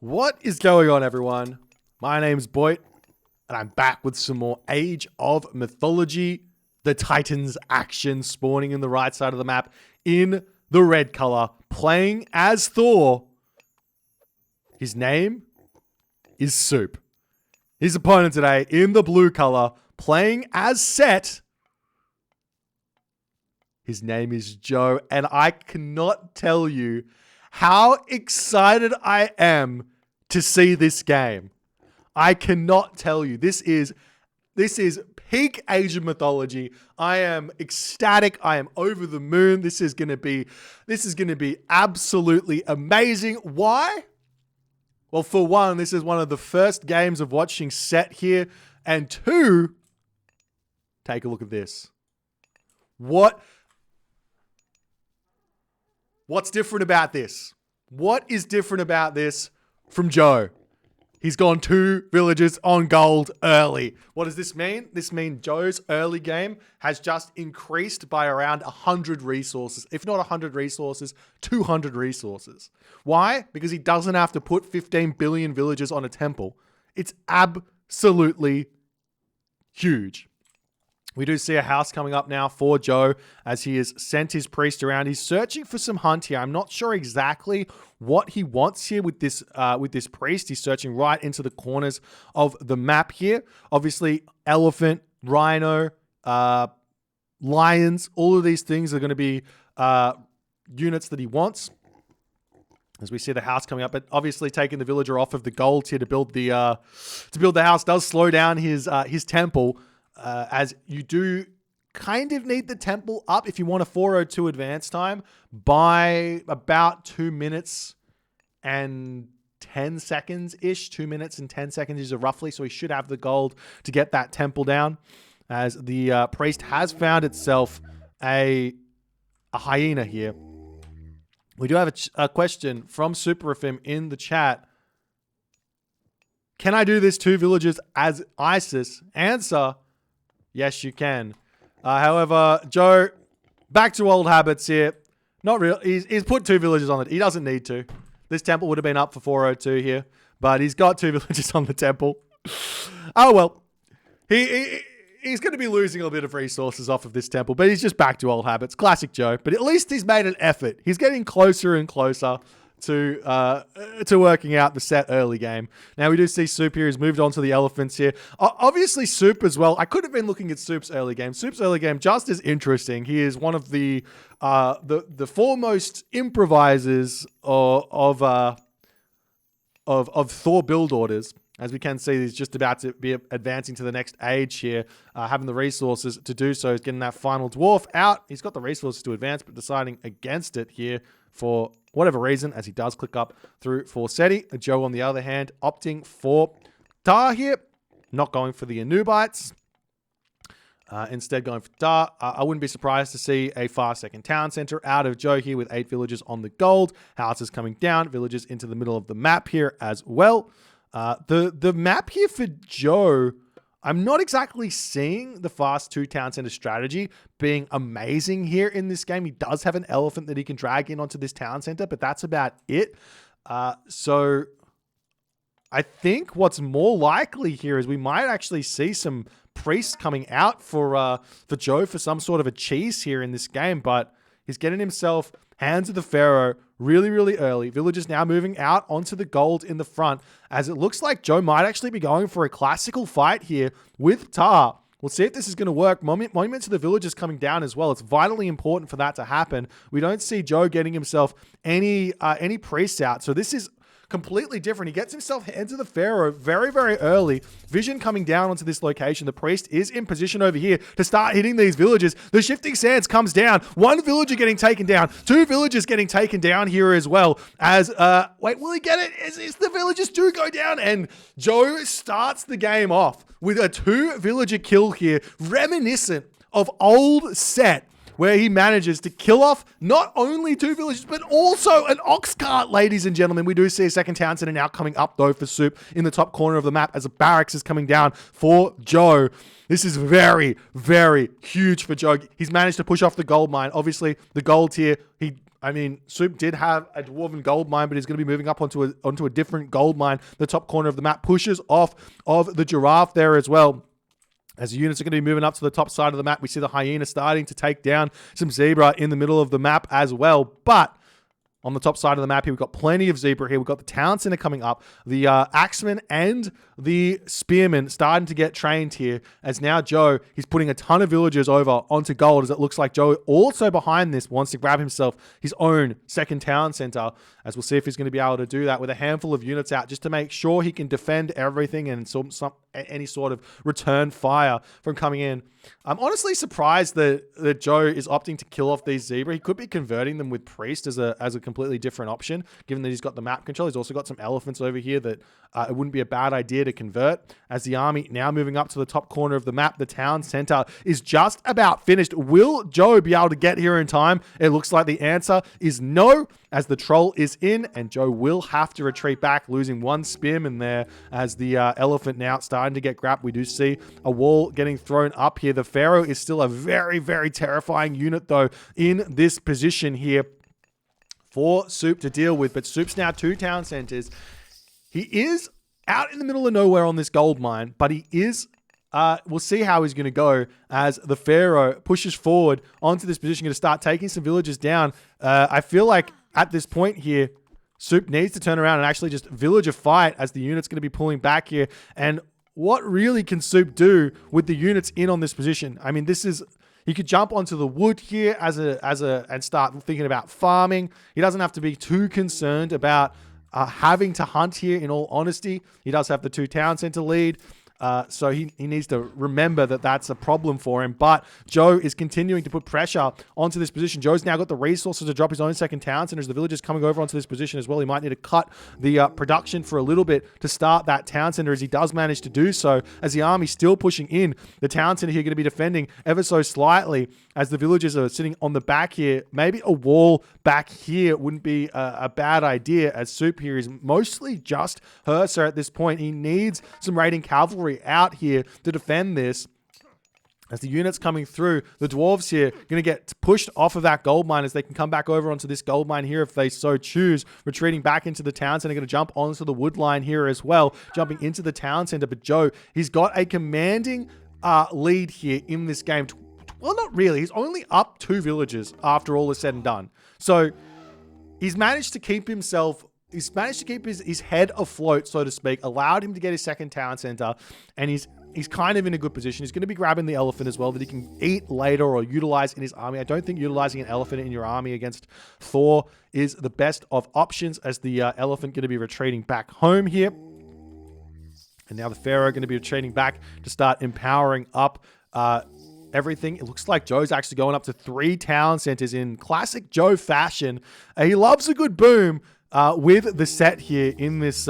What is going on, everyone? My name's Boit, and I'm back with some more Age of Mythology. The Titans action spawning in the right side of the map in the red color, playing as Thor. His name is Suppe. His opponent today in the blue color, playing as Set. His name is Joe, and I cannot tell you how excited I am to see this game. I cannot tell you. This is peak Age of Mythology. I am ecstatic. I am over the moon. This is gonna be absolutely amazing. Why? Well, for one, this is one of the first games of watching Set here, and two, take a look at this. What's different about this? What is different about this from Joe? He's gone 2 villages on gold early. What does this mean? This means Joe's early game has just increased by around 100 resources. If not 100 resources, 200 resources. Why? Because he doesn't have to put 15 billion villages on a temple. It's absolutely huge. We do see a house coming up now for Joe as he has sent his priest around. He's searching for some hunt here. I'm not sure exactly what he wants here with this priest. He's searching right into the corners of the map here. Obviously, elephant, rhino, lions, all of these things are going to be units that he wants. As we see the house coming up, but obviously taking the villager off of the gold here to build the house does slow down his temple. As you do kind of need the temple up if you want a 402 advance time by about 2 minutes and 10 seconds-ish. 2 minutes and 10 seconds is roughly, so he should have the gold to get that temple down. As the priest has found itself a hyena here. We do have a question from Superfim in the chat. Can I do this 2 villages as Isis? Answer: yes, you can. However, Joe, back to old habits here. Not real. He's put 2 villages on it. He doesn't need to. This temple would have been up for 402 here, but he's got 2 villages on the temple. Oh well. He's going to be losing a bit of resources off of this temple, but he's just back to old habits. Classic Joe. But at least he's made an effort. He's getting closer and closer to working out the Set early game. Now we do see Suppe here. He's moved on to the elephants here. Obviously Suppe as well. I could have been looking at Suppe's early game. Suppe's early game just as interesting. He is one of the foremost improvisers of Thor build orders. As we can see, he's just about to be advancing to the next age here, having the resources to do so. He's getting that final dwarf out. He's got the resources to advance, but deciding against it here for whatever reason, as he does click up through for Seti. Joe, on the other hand, opting for Tar here, not going for the Anubites. Instead going for Tar. I wouldn't be surprised to see a far second town center out of Joe here with 8 villages on the gold. Houses coming down, villages into the middle of the map here as well. The map here for Joe, I'm not exactly seeing the fast 2 town center strategy being amazing here in this game. He does have an elephant that he can drag in onto this town center, but that's about it. So I think what's more likely here is we might actually see some priests coming out for Joe for some sort of a cheese here in this game, but he's getting himself Hands of the Pharaoh really, really early. Villagers now moving out onto the gold in the front, as it looks like Joe might actually be going for a classical fight here with Tar. We'll see if this is going to work. Monuments to the villagers coming down as well. It's vitally important for that to happen. We don't see Joe getting himself any priests out. So this is completely different. He gets himself Hands of the Pharaoh very, very early. Vision coming down onto this location. The priest is in position over here to start hitting these villages. The Shifting Sands comes down. 1 villager getting taken down. 2 villagers getting taken down here as well. As, wait, will he get it? Is the villagers do go down? And Joe starts the game off with a 2 villager kill here, reminiscent of old Set, where he manages to kill off not only 2 villages, but also an ox cart, ladies and gentlemen. We do see a second town center now coming up, though, for Suppe in the top corner of the map as a barracks is coming down for Joe. This is very, very huge for Joe. He's managed to push off the gold mine. Obviously, the gold here, he I mean, Soup did have a dwarven gold mine, but he's going to be moving up onto a different gold mine. The top corner of the map pushes off of the giraffe there as well. As the units are going to be moving up to the top side of the map, we see the hyena starting to take down some zebra in the middle of the map as well. But on the top side of the map here, we've got plenty of zebra here. We've got the town center coming up. The axemen and the spearmen starting to get trained here. As now Joe, he's putting a ton of villagers over onto gold, as it looks like Joe also behind this wants to grab himself his own second town center. As we'll see if he's going to be able to do that with a handful of units out, just to make sure he can defend everything and any sort of return fire from coming in. I'm honestly surprised that Joe is opting to kill off these zebra. He could be converting them with priest as a completely different option, given that he's got the map control. He's also got some elephants over here that it wouldn't be a bad idea to convert. As the army now moving up to the top corner of the map, the town center is just about finished. Will Joe be able to get here in time? It looks like the answer is no, as the troll is in, and Joe will have to retreat back, losing one spearman there as the elephant now starting to get grabbed. We do see a wall getting thrown up here. The Pharaoh is still a very, very terrifying unit, though, in this position here for Soup to deal with. But Soup's now 2 town centers. He is out in the middle of nowhere on this gold mine, but he is... we'll see how he's going to go as the Pharaoh pushes forward onto this position, going to start taking some villagers down. I feel like at this point here, Soup needs to turn around and actually just village a fight, as the unit's going to be pulling back here. And what really can Soup do with the units in on this position? I mean, this is... He could jump onto the wood here and start thinking about farming. He doesn't have to be too concerned about having to hunt here, in all honesty. He does have the 2 town center lead. So he needs to remember that that's a problem for him. But Joe is continuing to put pressure onto this position. Joe's now got the resources to drop his own second town center. As the villagers coming over onto this position as well, he might need to cut the production for a little bit to start that town center, as he does manage to do so. As the army's still pushing in, the town center here going to be defending ever so slightly, as the villagers are sitting on the back here. Maybe a wall back here wouldn't be a bad idea, as Soup here is mostly just Herser at this point. He needs some raiding cavalry out here to defend this. As the units coming through, the dwarves here going to get pushed off of that gold mine, as they can come back over onto this gold mine here if they so choose, retreating back into the town center. Going to jump onto the wood line here as well, jumping into the town center. But Joe, he's got a commanding lead here in this game. Well, not really. He's only up 2 villages after all is said and done. So he's managed to keep himself... He's managed to keep his head afloat, so to speak, allowed him to get his second town center, and he's kind of in a good position. He's going to be grabbing the elephant as well, that he can eat later or utilize in his army. I don't think utilizing an elephant in your army against Thor is the best of options, as the elephant going to be retreating back home here. And now the Pharaoh going to be retreating back to start empowering up everything. It looks like Joe's actually going up to 3 town centers in classic Joe fashion. He loves a good boom. With the set here in this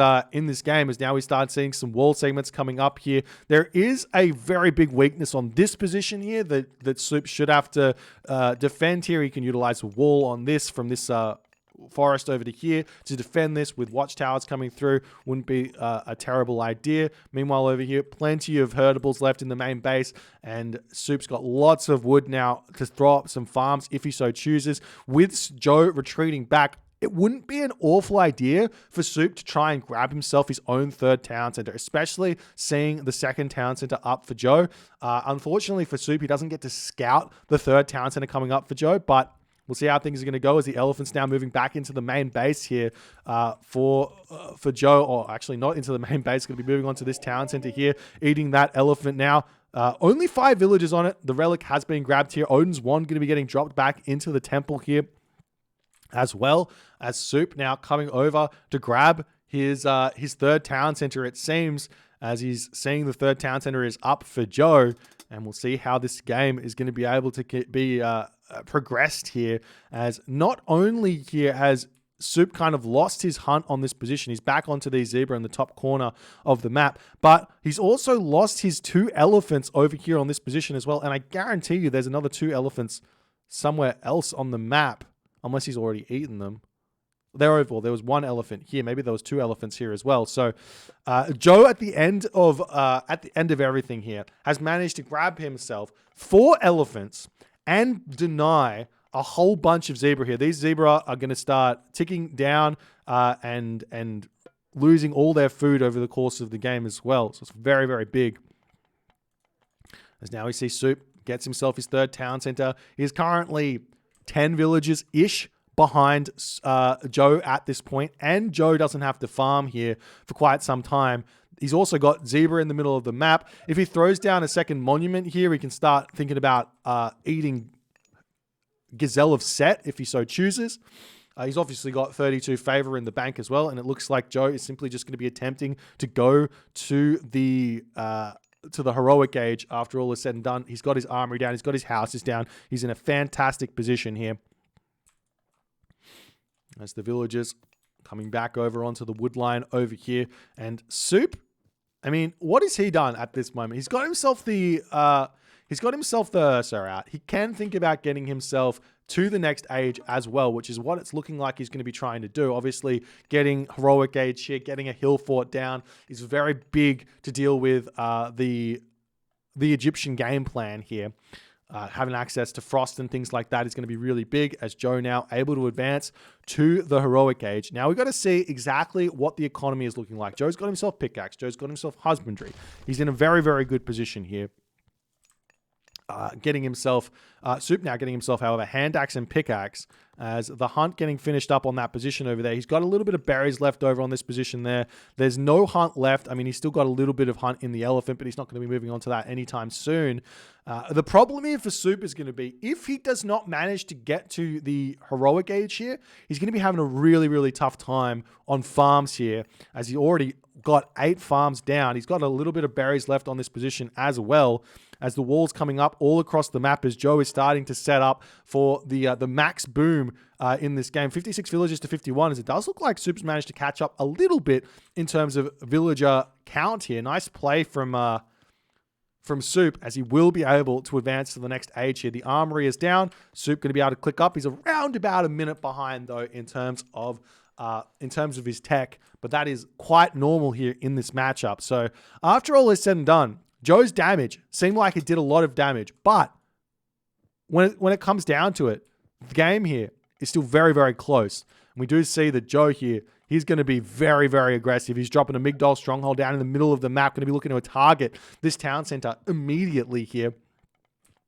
game, as now we start seeing some wall segments coming up here. There is a very big weakness on this position here that Soup should have to defend here. He can utilize a wall on this from this forest over to here to defend this, with watchtowers coming through. Wouldn't be a terrible idea. Meanwhile, over here, plenty of herdables left in the main base, and Soup's got lots of wood now to throw up some farms if he so chooses. With Joe retreating back, it wouldn't be an awful idea for Soup to try and grab himself his own 3rd town center, especially seeing the 2nd town center up for Joe. Unfortunately for Soup, he doesn't get to scout the 3rd town center coming up for Joe, but we'll see how things are going to go, as the elephant's now moving back into the main base here for Joe, or actually not into the main base, going to be moving on to this town center here, eating that elephant now. Only 5 villagers on it. The relic has been grabbed here. Odin's wand going to be getting dropped back into the temple here, as well as Soup now coming over to grab his 3rd town center, it seems, as he's seeing the 3rd town center is up for Joe. And we'll see how this game is going to be able to be progressed here, as not only here has Soup kind of lost his hunt on this position. He's back onto the zebra in the top corner of the map, but he's also lost his 2 elephants over here on this position as well. And I guarantee you there's another 2 elephants somewhere else on the map, unless he's already eaten them. There was 1 elephant here. Maybe there was 2 elephants here as well. So Joe, at the end of everything here, has managed to grab himself 4 elephants and deny a whole bunch of zebra here. These zebra are going to start ticking down and losing all their food over the course of the game as well. So it's very, very big. As now we see Soup gets himself his third town center. He's currently 10 villages-ish behind Joe at this point, and Joe doesn't have to farm here for quite some time. He's also got Zebra in the middle of the map. If he throws down a second monument here, he can start thinking about eating Gazelle of Set if he so chooses. He's obviously got 32 favor in the bank as well, and it looks like Joe is simply just going to be attempting to go to the heroic age after all is said and done. He's got his armory down. He's got his houses down. He's in a fantastic position here. As the villagers coming back over onto the wood line over here. And Soup, I mean, what has he done at this moment? He's got himself the Ursa out. He can think about getting himself to the next age as well, which is what it's looking like he's going to be trying to do. Obviously, getting heroic age here, getting a hill fort down is very big to deal with the Egyptian game plan here. Having access to frost and things like that is going to be really big, as Joe now able to advance to the heroic age. Now we've got to see exactly what the economy is looking like. Joe's got himself pickaxe. Joe's got himself husbandry. He's in a very, very good position here. Getting himself, Soup now getting himself, however, hand axe and pickaxe, as the hunt getting finished up on that position over there. He's got a little bit of berries left over on this position there. There's no hunt left. I mean, he's still got a little bit of hunt in the elephant, but he's not going to be moving on to that anytime soon. The problem here for Soup is going to be, if he does not manage to get to the heroic age here, he's going to be having a really, really tough time on farms here, as he already got 8 farms down. He's got a little bit of berries left on this position as well, as the walls coming up all across the map as Joe is starting to set up for the max boom in this game. 56 villages to 51, as it does look like Soup's managed to catch up a little bit in terms of villager count here. Nice play from Soup, as he will be able to advance to the next age here. The armory is down. Soup going to be able to click up. He's around about a minute behind, though, in terms of his tech, but that is quite normal here in this matchup. So after all is said and done, Joe's damage seemed like it did a lot of damage, but when it comes down to it, the game here is still very, very close. And we do see that Joe here, he's going to be very, very aggressive. He's dropping a Migdol stronghold down in the middle of the map, going to be looking to target this town center immediately here.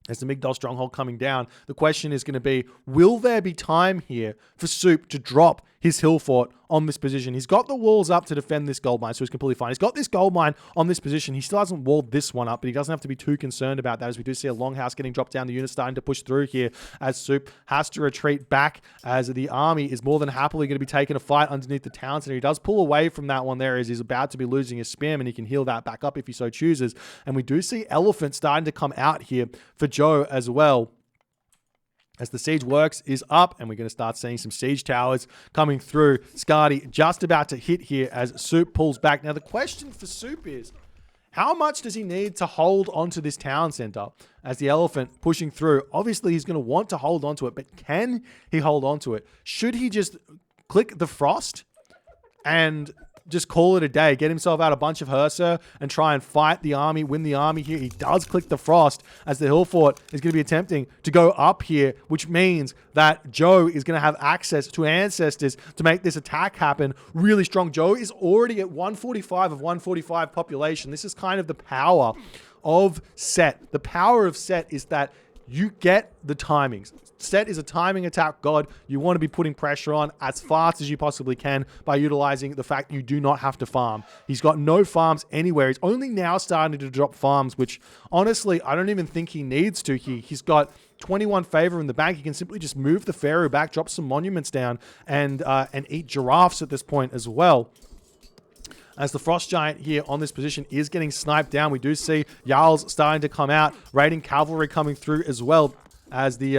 As the Migdol stronghold coming down, the question is going to be, will there be time here for Soup to drop his hill fort on this position? He's got the walls up to defend this gold mine, so he's completely fine. He's got this gold mine on this position. He still hasn't walled this one up, but he doesn't have to be too concerned about that, as we do see a longhouse getting dropped down. The unit starting to push through here, as Soup has to retreat back, as the army is more than happily going to be taking a fight underneath the town center. He does pull away from that one there, as he's about to be losing his spam, and he can heal that back up if he so chooses. And we do see elephant starting to come out here for Joe as well, as the siege works is up, and we're going to start seeing some siege towers coming through. Scardy just about to hit here as Soup pulls back. Now the question for Soup is, how much does he need to hold onto this town center as the elephant pushing through? Obviously he's going to want to hold onto it, but can he hold onto it? Should he just click the frost and just call it a day, get himself out a bunch of Hersa and try and fight the army, win the army here? He does click the frost, as the hill fort is going to be attempting to go up here, which means that Joe is going to have access to ancestors to make this attack happen really strong. Joe is already at 145 of 145 population. This is kind of the power of Set. The power of Set is that you get the timings. Set is a timing attack god. You want to be putting pressure on as fast as you possibly can by utilizing the fact you do not have to farm. He's got no farms anywhere. He's only now starting to drop farms, which honestly, I don't even think he needs to. He's got 21 favor in the bank. He can simply just move the pharaoh back, drop some monuments down, and eat giraffes at this point as well. As the Frost Giant here on this position is getting sniped down, we do see Jarls starting to come out, raiding cavalry coming through as well, as the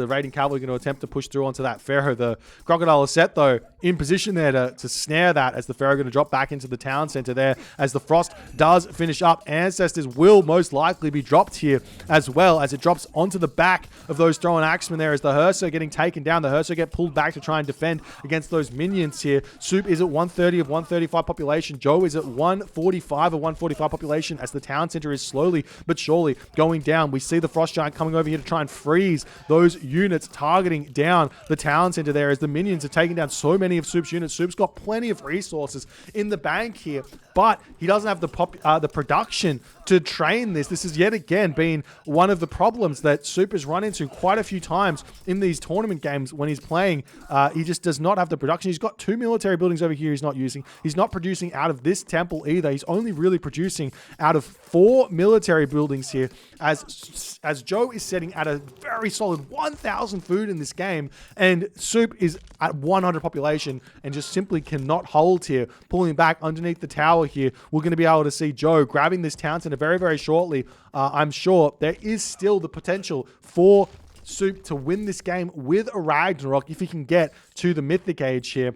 raiding cavalry going to attempt to push through onto that pharaoh. The Crocodile Set, though, in position there to snare that, as the Pharaoh going to drop back into the town center there. As the Frost does finish up, Ancestors will most likely be dropped here as well, as it drops onto the back of those throwing axemen there, as the Herso getting taken down. The Herso get pulled back to try and defend against those minions here. Soup is at 130 of 135 population. Joe is at 145 of 145 population, as the town center is slowly but surely going down. We see the Frost Giant coming over here to try and freeze those units, targeting down the town center there, as the minions are taking down so many of Soup's units. Soup's got plenty of resources in the bank here, but he doesn't have the production to train this. This has yet again been one of the problems that Soup has run into quite a few times in these tournament games when he's playing. He just does not have the production. He's got 2 military buildings over here he's not using. He's not producing out of this temple either. He's only really producing out of 4 military buildings here, as Joe is setting at a very solid 1,000 food in this game, and Soup is at 100 population and just simply cannot hold here. Pulling back underneath the tower here, we're going to be able to see Joe grabbing this town center very, very shortly. I'm sure there is still the potential for Soup to win this game with a Ragnarok if he can get to the Mythic Age here.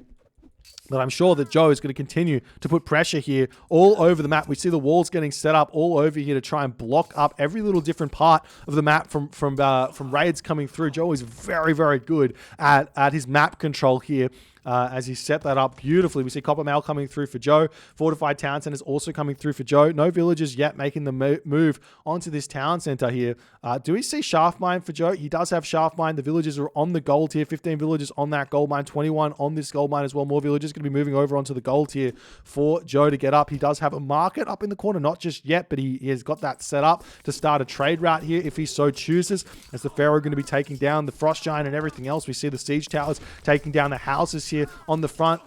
But I'm sure that Joe is going to continue to put pressure here all over the map. We see the walls getting set up all over here to try and block up every little different part of the map from raids coming through. Joe is very, very good at his map control here. As he set that up beautifully. We see Copper Mail coming through for Joe. Fortified Town Center is also coming through for Joe. No villagers yet making the move onto this town center here. Do we see Shaft Mine for Joe? He does have Shaft Mine. The villagers are on the gold tier. 15 villagers on that gold mine. 21 on this gold mine as well. More villagers going to be moving over onto the gold tier for Joe to get up. He does have a market up in the corner. Not just yet, but he has got that set up to start a trade route here if he so chooses. As the Pharaoh going to be taking down the Frost Giant and everything else. We see the siege towers taking down the houses here on the front.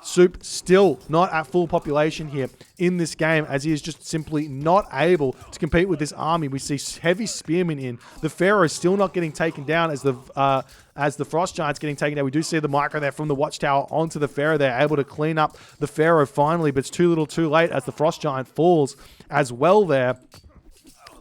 Soup still not at full population here in this game, as he is just simply not able to compete with this army. We see heavy spearmen in. The Pharaoh is still not getting taken down as the Frost Giant's getting taken down. We do see the micro there from the watchtower onto the Pharaoh. They're able to clean up the Pharaoh finally, but it's too little too late as the Frost Giant falls as well there.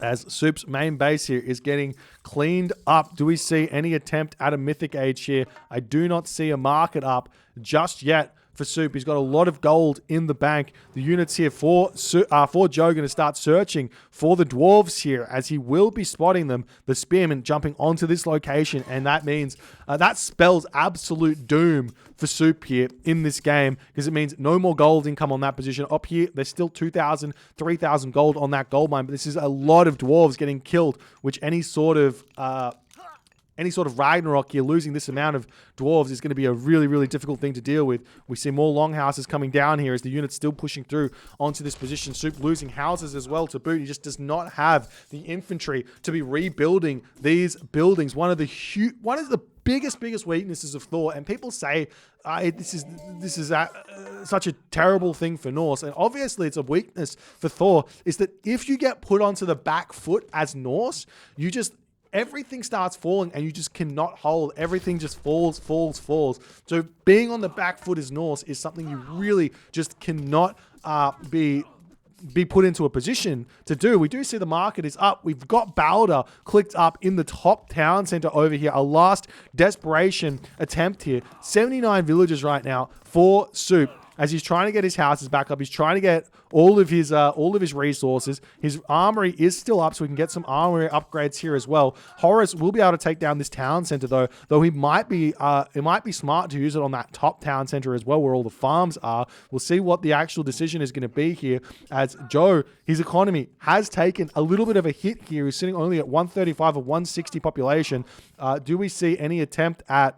As Soup's main base here is getting cleaned up. Do we see any attempt at a Mythic Age here? I do not see a market up just yet for Soup. He's got a lot of gold in the bank. The units here for Joe going to start searching for the dwarves here, as he will be spotting them. The spearmen jumping onto this location, and that means that spells absolute doom for Soup here in this game, because it means no more gold income on that position. Up here, there's still 2,000, 3,000 gold on that gold mine, but this is a lot of dwarves getting killed, which any sort of Ragnarok here, losing this amount of dwarves is going to be a really, really difficult thing to deal with. We see more longhouses coming down here as the unit's still pushing through onto this position. Soup losing houses as well to boot. He just does not have the infantry to be rebuilding these buildings. One of the biggest weaknesses of Thor, and people say this is such a terrible thing for Norse, and obviously it's a weakness for Thor, is that if you get put onto the back foot as Norse, everything starts falling and you just cannot hold. Everything just falls. So being on the back foot as Norse is something you really just cannot be put into a position to do. We do see the market is up. We've got Balder clicked up in the top town center over here. A last desperation attempt here. 79 villagers right now for Soup, as he's trying to get his houses back up. He's trying to get all of his resources. His armory is still up, so we can get some armory upgrades here as well. Horus will be able to take down this town center though he might be it might be smart to use it on that top town center as well, where all the farms are. We'll see what the actual decision is going to be here, as Joe, his economy has taken a little bit of a hit here. He's sitting only at 135 of 160 population. Do we see any attempt at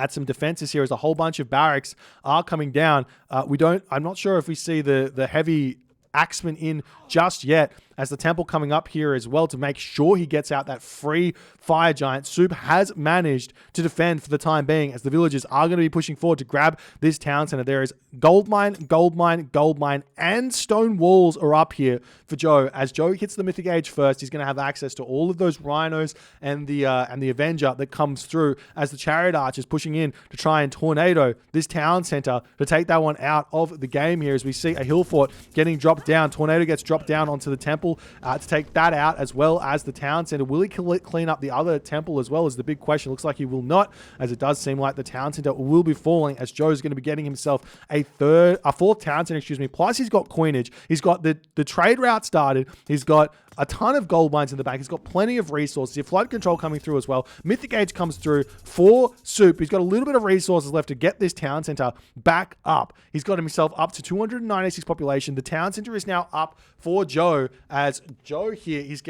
some defenses here, as a whole bunch of barracks are coming down? I'm not sure if we see the heavy axemen in just yet, as the temple coming up here as well to make sure he gets out that free fire giant. Soup has managed to defend for the time being, as the villagers are going to be pushing forward to grab this town center. There is gold mine, and stone walls are up here for Joe. As Joe hits the Mythic Age first, he's going to have access to all of those rhinos and the Avenger that comes through, as the chariot arch is pushing in to try and tornado this town center to take that one out of the game here. As we see a hill fort getting dropped down, tornado gets dropped down onto the temple. temple to take that out, as well as the town center. Will he clean up the other temple as well, is the big question. Looks like he will not, as it does seem like the town center will be falling, as Joe's going to be getting himself a fourth town center, plus he's got coinage. He's got the trade route started. He's got a ton of gold mines in the bank. He's got plenty of resources. Your flood control coming through as well. Mythic Age comes through for Suppe. He's got a little bit of resources left to get this town center back up. He's got himself up to 296 population. The town center is now up for Joe, as Joe here needs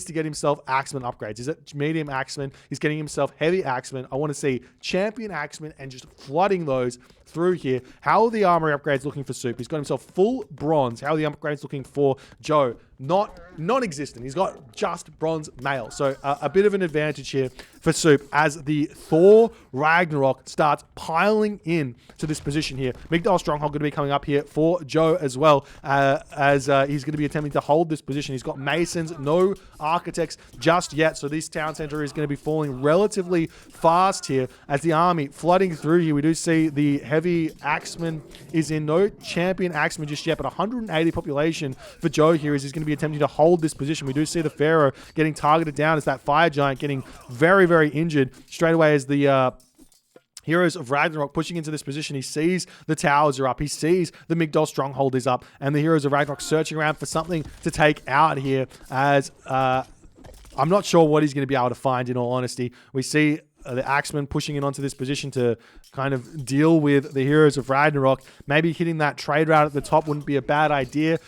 to get himself axeman upgrades. He's at medium axeman. He's getting himself heavy axeman. I want to see champion axeman and just flooding those through here. How are the armory upgrades looking for Suppe? He's got himself full bronze. How are the upgrades looking for Joe? Non-existent. He's got just bronze mail. So a bit of an advantage here for Suppe as the Thor Ragnarok starts piling in to this position here. Migdal Stronghold going to be coming up here for Joe as well, as he's going to be attempting to hold this position. He's got masons, no architects just yet. So this town center is going to be falling relatively fast here as the army flooding through here. We do see the heavy axeman is in, no champion axeman just yet, but 180 population for Joe here as he's going to be attempting to hold this position. We do see the Pharaoh getting targeted down as that fire giant getting very, very injured straight away as the Heroes of Ragnarok pushing into this position. He sees the towers are up. He sees the Migdal Stronghold is up, and the Heroes of Ragnarok searching around for something to take out here as I'm not sure what he's going to be able to find, in all honesty. We see the Axeman pushing in onto this position to kind of deal with the Heroes of Ragnarok. Maybe hitting that trade route at the top wouldn't be a bad idea.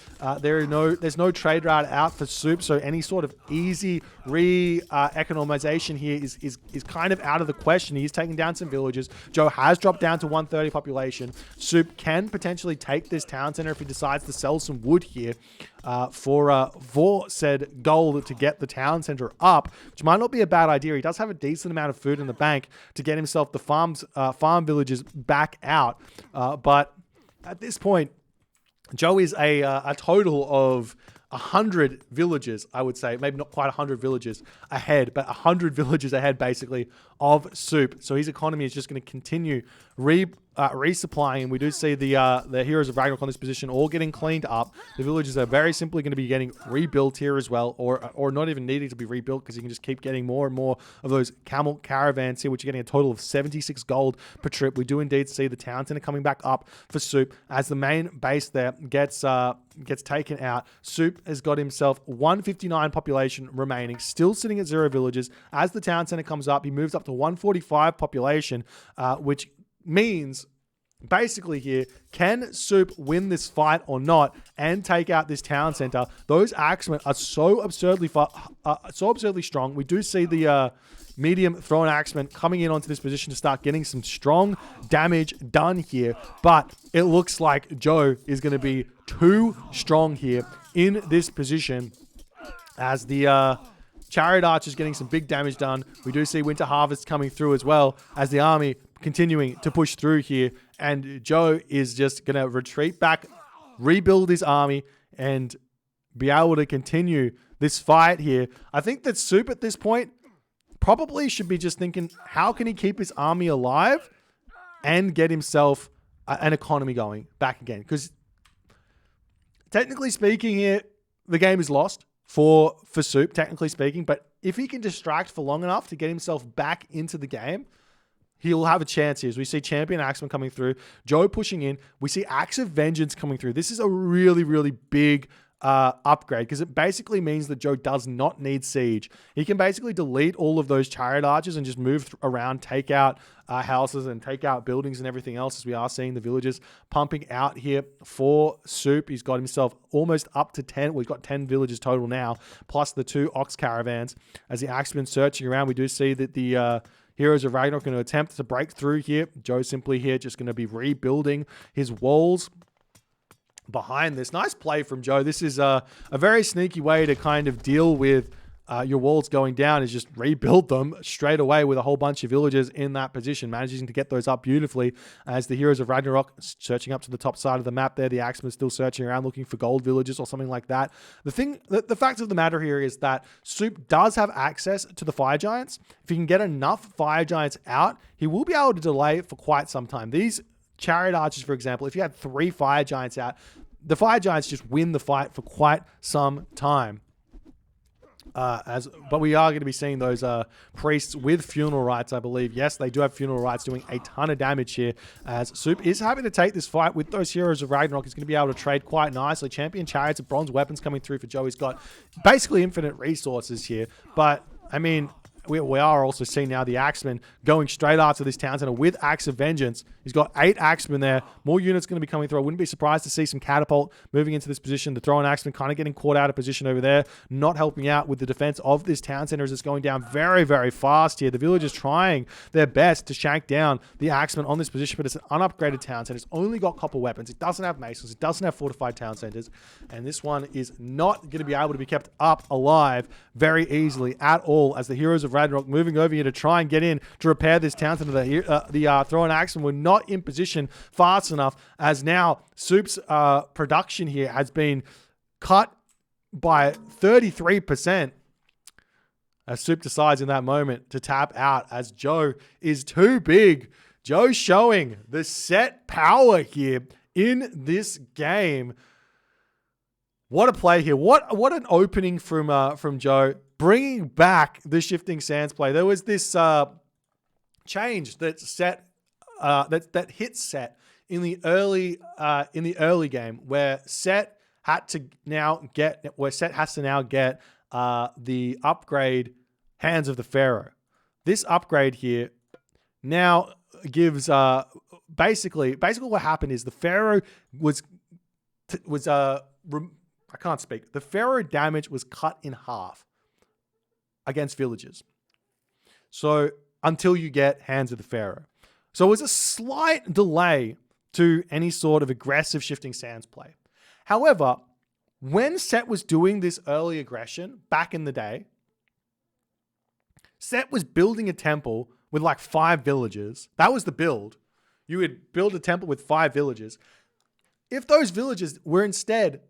There's no trade route out for Suppe, so any sort of easy economization here is kind of out of the question. He's taking down some villages. Joe has dropped down to 130 population. Suppe can potentially take this town center if he decides to sell some wood here for said goal to get the town center up, which might not be a bad idea. He does have a decent amount of food in the bank to get himself the farm villages back out, but at this point Joe is a total of 100 villages, I would say. Maybe not quite 100 villages ahead, but 100 villages ahead, basically, of Suppe. So his economy is just going to continue resupplying. We do see the Heroes of Ragnarok on this position all getting cleaned up. The villages are very simply going to be getting rebuilt here as well, or not even needing to be rebuilt, because you can just keep getting more and more of those camel caravans here, which are getting a total of 76 gold per trip. We do indeed see the town center coming back up for Suppe as the main base there gets taken out. Suppe has got himself 159 population remaining, still sitting at 0 villages. As the town center comes up, he moves up to 145 population, which means basically here, can Suppe win this fight or not and take out this town center? Those axemen are so absurdly strong. We do see the medium thrown axemen coming in onto this position to start getting some strong damage done here, but it looks like Joe is going to be too strong here in this position as the Chariot Archer is getting some big damage done. We do see Winter Harvest coming through as well as the army continuing to push through here, and Joe is just going to retreat back, rebuild his army, and be able to continue this fight here. I think that Suppe at this point probably should be just thinking, how can he keep his army alive and get himself an economy going back again? Because technically speaking here, the game is lost for Suppe, technically speaking, but if he can distract for long enough to get himself back into the game, he'll have a chance here. As we see Champion Axeman coming through, Joe pushing in. We see Axe of Vengeance coming through. This is a really, really big upgrade, because it basically means that Joe does not need siege. He can basically delete all of those chariot archers and just move around, take out houses and take out buildings and everything else, as we are seeing the villagers pumping out here for Suppe. He's got himself almost up to 10. We've got 10 villages total now, plus the 2 ox caravans. As the axemen searching around, we do see that the Heroes of Ragnarok are going to attempt to break through here. Joe simply here just going to be rebuilding his walls behind this. Nice play from Joe. This is a very sneaky way to kind of deal with your walls going down, is just rebuild them straight away with a whole bunch of villagers in that position, managing to get those up beautifully as the Heroes of Ragnarok searching up to the top side of the map there. The Axemen still searching around looking for gold villages or something like that. The fact of the matter here is that Suppe does have access to the fire giants. If he can get enough fire giants out, he will be able to delay for quite some time. These chariot archers, for example, if you had 3 fire giants out, the Fire Giants just win the fight for quite some time. But we are going to be seeing those priests with funeral rites, I believe. Yes, they do have funeral rites doing a ton of damage here, as Suppe is happy to take this fight with those Heroes of Ragnarok. He's going to be able to trade quite nicely. Champion Chariots of Bronze weapons coming through for Joe. He's got basically infinite resources here, but I mean, we are also seeing now the Axemen going straight after this town center with Axe of Vengeance. He's got 8 Axemen there. More units going to be coming through. I wouldn't be surprised to see some Catapult moving into this position. The Throwing Axemen kind of getting caught out of position over there, not helping out with the defense of this town center as it's going down very, very fast here. The villagers trying their best to shank down the Axemen on this position, but it's an unupgraded town center. It's only got copper weapons. It doesn't have masons. It doesn't have fortified town centers. And this one is not going to be able to be kept up alive very easily at all, as the Heroes of Ragnarok moving over here to try and get in to repair this town center. The Throwing Axemen were not in position fast enough, as now Suppe's production here has been cut by 33%. As Suppe decides in that moment to tap out, as Joe is too big. Joe showing the set power here in this game. What a play here. What an opening from Joe, bringing back the Shifting Sands play. There was this change that that hit Set in the early game, where Set has to now get the upgrade Hands of the Pharaoh. This upgrade here now gives basically what happened is the Pharaoh was I can't speak. The Pharaoh damage was cut in half against villagers. So until you get Hands of the Pharaoh. So it was a slight delay to any sort of aggressive Shifting Sands play. However, when Set was doing this early aggression back in the day, Set was building a temple with like 5 villagers. That was the build. You would build a temple with 5 villagers. If those villagers were instead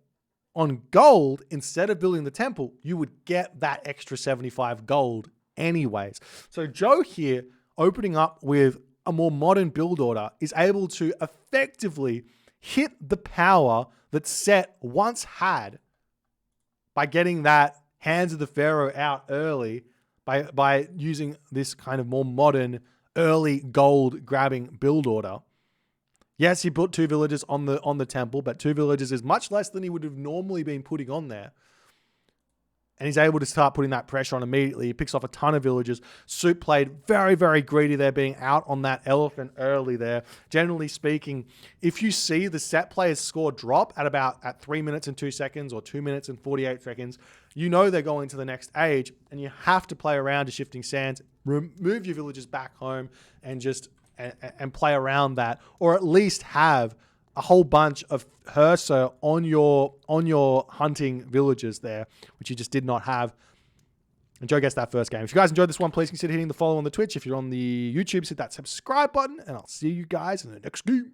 on gold, instead of building the temple, you would get that extra 75 gold anyways. So Joe here, opening up with a more modern build order, is able to effectively hit the power that Set once had by getting that Hands of the Pharaoh out early, by using this kind of more modern early gold grabbing build order. Yes, he put 2 villagers on the temple, but 2 villagers is much less than he would have normally been putting on there. And he's able to start putting that pressure on immediately. He picks off a ton of villagers. Suppe played very, very greedy there, being out on that elephant early there. Generally speaking, if you see the Set player's score drop at 3 minutes and 2 seconds or 2 minutes and 48 seconds, you know they're going to the next age, and you have to play around to Shifting Sands, move your villagers back home, and just and play around that, or at least have a whole bunch of Hersa on your hunting villagers there, which you just did not have. And Joe gets that first game. If you guys enjoyed this one, please consider hitting the follow on the Twitch. If you're on the YouTube, hit that subscribe button, and I'll see you guys in the next game.